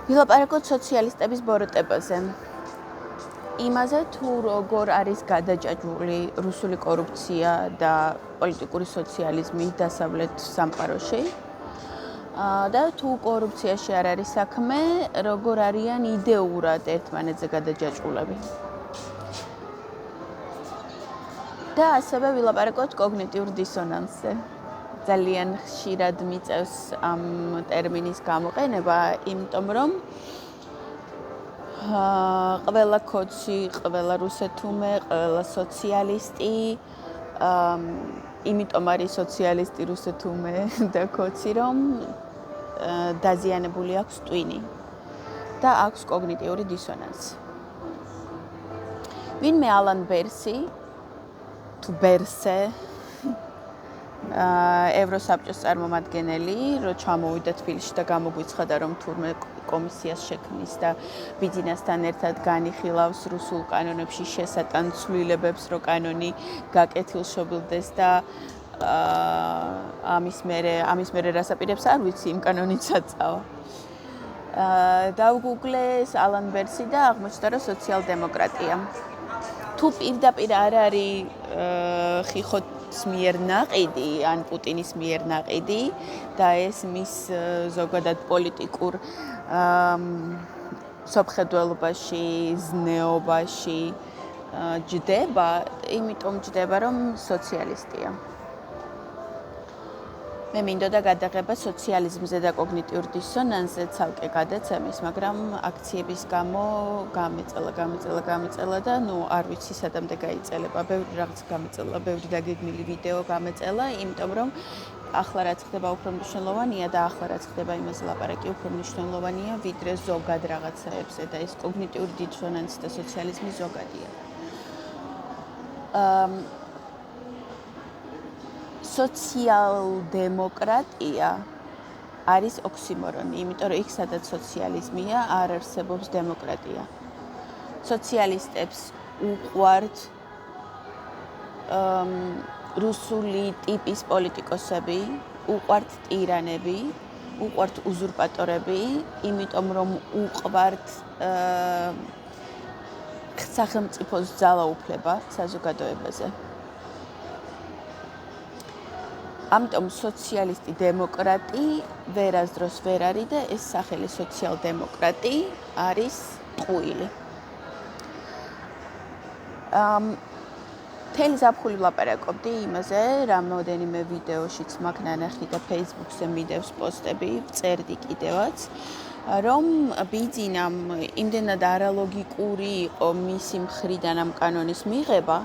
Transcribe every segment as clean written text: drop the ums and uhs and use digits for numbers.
ვილაპარაკოთ სოციალისტების ბოროტებაზე. იმაზე თუ როგორ არის გადაჭაჭული რუსული კორუფცია და პოლიტიკური სოციალიზმი დასავლეთ სამყაროში. და თუ კორუფციაში არ არის საქმე, როგორ არიან იდეურად ერთმანეთზე გადაჭაჭულები. და ასევე ვილაპარაკოთ კოგნიტიურ დისონანსზე. ძალიან ხშირად მიწევს ამ ტერმინის გამოყენება, იმიტომ რომ ყველა კოცი, ყველა რუსეთუმე, ყველა სოციალისტი, იმიტომ არის სოციალისტი, რუსეთუმე და კოცი, რომ დაზიანებული აქვს ტვინი და აქვს კოგნიტიური დისონანსი. ვინმე ალან ბერსი თუ ბერსე ევროსაბჭოს წარმომადგენელი, რო ჩამოვიდა თბილისში და გამოგვიცხადა, რომ თურმე კომისიას შექმნის და ბიძინასთან ერთად განიხილავს რუსულ კანონებში შესატან ცვლილებებს, რო კანონი გაკეთილშობილდეს და ამის მერე რას აპირებს არ ვიცი, იმ კანონით საწავა. დავგუგლეს ალან ბერსი და აღმოჩნდა, რომ სოციალ-დემოკრატია. თუ პირდაპირ არ არის ხიხოts მიერ ნაყიდი, ან პუტინის მიერ ნაყიდი და ეს მის ზოგადად პოლიტიკურ სოფხედველობაში, ზნეობაში ჯდება, იმიტომ ჯდება, რომ სოციალისტია. მე მინდოდა გადაღება სოციალიზმზე და კოგნიტიურ დისონანსზე ცალკე გადაცემის, მაგრამ აქციების გამო გამეწელა და არ ვიცი სადამდე გაიწელება. ბევრი რაღაც გამეწელა, ბევრი დაგეგმილი ვიდეო გამეწელა, იმიტომ რომ ახლა რაც ხდება უფრო მნიშვნელოვანია და ახლა რაც ხდება იმაზე ლაპარაკი უფრო მნიშვნელოვანია, ვიდრე ზოგად რაღაცაებზე და ეს კოგნიტიური დისონანსი და სოციალიზმი ზოგადია. სოციალ-დემოკრატია არის ოქსიმორონი, იმიტომ რომ იქ სადაც სოციალიზმია, არ არსებობს დემოკრატია. სოციალისტებს უყვართ რუსული ტიპის პოლიტიკოსები, უყვართ ტირანები, უყვართ უზურპატორები, იმიტომ რომ უყვართ სახელმწიფოს ძალაუფლება საზოგადოებაზე. ამიტომ სოციალისტი დემოკრატი ვერასდროს ვერ არის და ეს სახელი სოციალ-დემოკრატი არის ტყუილი. მთელი ზაფხული ვლაპარაკობდი იმაზე, რამოდენიმე ვიდეოშიც მაქვს ნანახი და Facebook-ზე მიდევს პოსტები, წერდი კიდევაც, რომ ბიძინამ იმდენად არალოგიკური იყო მისი მხრიდან ამ კანონის მიღება,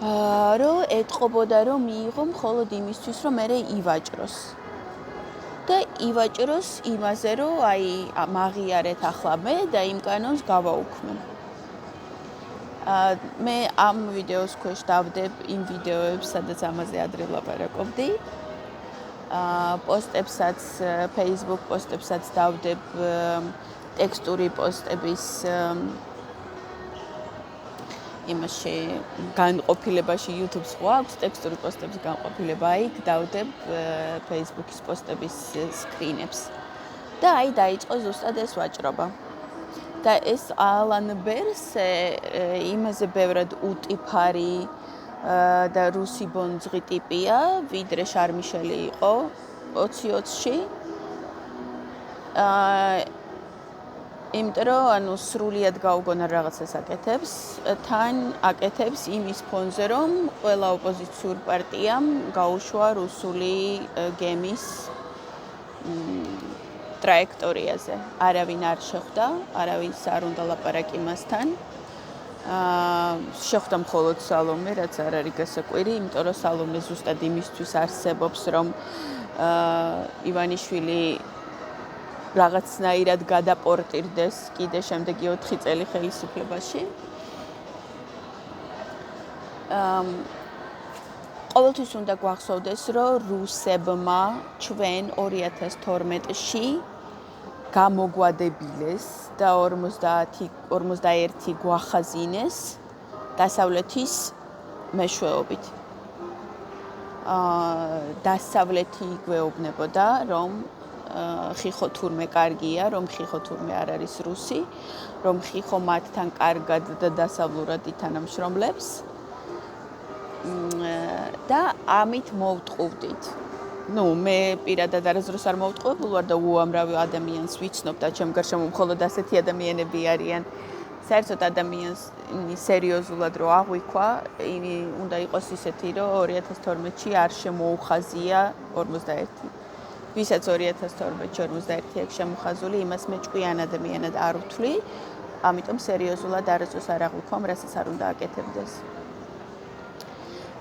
რომ ეტყობოდა, რომ მიიღო მხოლოდ იმისთვის, რომ მერე ივაჭროს. და ივაჭროს იმაზე, რომ მაღიარეთ ახლა მე და იმ კანონს გავაუქმე. მე ამ ვიდეოს ქვეშ დავდებ იმ ვიდეოებს, სადაც ამაზე ადრე ვლაპარაკობდი. პოსტებსაც, Facebook პოსტებსაც დავდებ ტექსტური პოსტების იმაში განყოფილებაში YouTube-ს ხო აქვს ტექსტური პოსტების განყოფილება, იქ დავდებ Facebook-ის პოსტების სკრინებს. და დაიწყო ზუსტად ეს ვაჭრობა. და ეს ალან ბერსე იმაზე ბევრად უტიფარი და რუსი ბონძღი ტიპია, ვიდრე შარმიშელი იყო 2020-ში. იმიტომ რომ სრულიად გაუგონა რაღაცას აკეთებს, თან აკეთებს იმის ფონზე, რომ ყველა ოპოზიციურ პარტიამ გაუშვა რუსული გემის ტრაექტორიაზე. არავინ არ შეხვდა, არავინ არ უნდა ლაპარაკი მასთან. შეხვდა მხოლოდ სალომე, რაც არ არის გასაკვირი, იმიტომ რომ სალომე ზუსტად იმისთვის არსებობს, რომ ივანიშვილი რაღაცნაირად გადაპორტირდეს კიდე შემდეგი 4 წელი ხელისუფლებაში. ყოველთვის უნდა გვახსოვდეს, რომ რუსებმა ჩვენ 2012-ში გამოგვადებილეს და 51 გვახაზინეს დასავლეთის მეშვეობით. დასავლეთი გვეუბნებოდა, რომ ხიხო თურმე კარგია, რომ ხიხო თურმე არ არის რუსი, რომ ხიხო მათთან კარგად და დასავლურად ითანამშრომლებს და ამით მოვტყუვდით. ნუ მე პირადად არასდროს არ მოვტყუებულ ვარ და უამრავ ადამიანს ვიცნობ და ჩემ გარშემო მხოლოდ ასეთი ადამიანები არიან. საერთოდ ადამიანს სერიოზულად რო აღვიქვა, უნდა იყოს ისეთი, რომ 2012-ში არ შემოუხაზია 51. ვისაც 2012-ში 51 აქვს შემოხაზული, იმას მე ჭკვიან ადამიანად არ ვთვლი, ამიტომ სერიოზულად არასდროს არ აღვიქვამ, რასაც არ უნდა აკეთებდეს.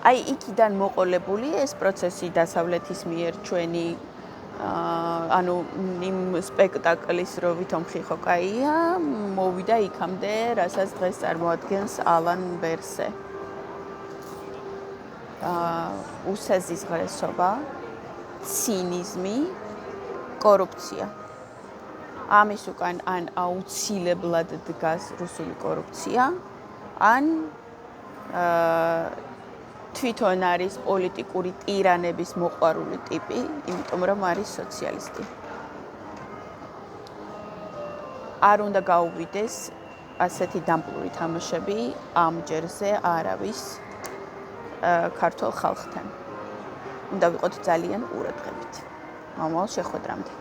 აი იქიდან მოყოლებული ეს პროცესი დასავლეთის მიერ ჩვენი ანუ იმ სპექტაკლის რო ვითომ ხიხო კაია, მოვიდა იქამდე, რასაც დღეს წარმოადგენს ალან ბერსე. უსაზიზღრესობა, ცინიზმი, კორუფცია. ამის უკან ან აუცილებლად დგას რუსული კორუფცია, ან თვითონ არის პოლიტიკური ტირანების მოყვარული ტიპი, იმიტომ რომ არის სოციალისტი. არ უნდა გაუვიდეს ასეთი დამპლური თამაშები ამ ჯერზე არავის ქართულ ხალხთან. უნდა ვიყოთ ძალიან ყურადღებით. მომავალ შეხვედრამდე.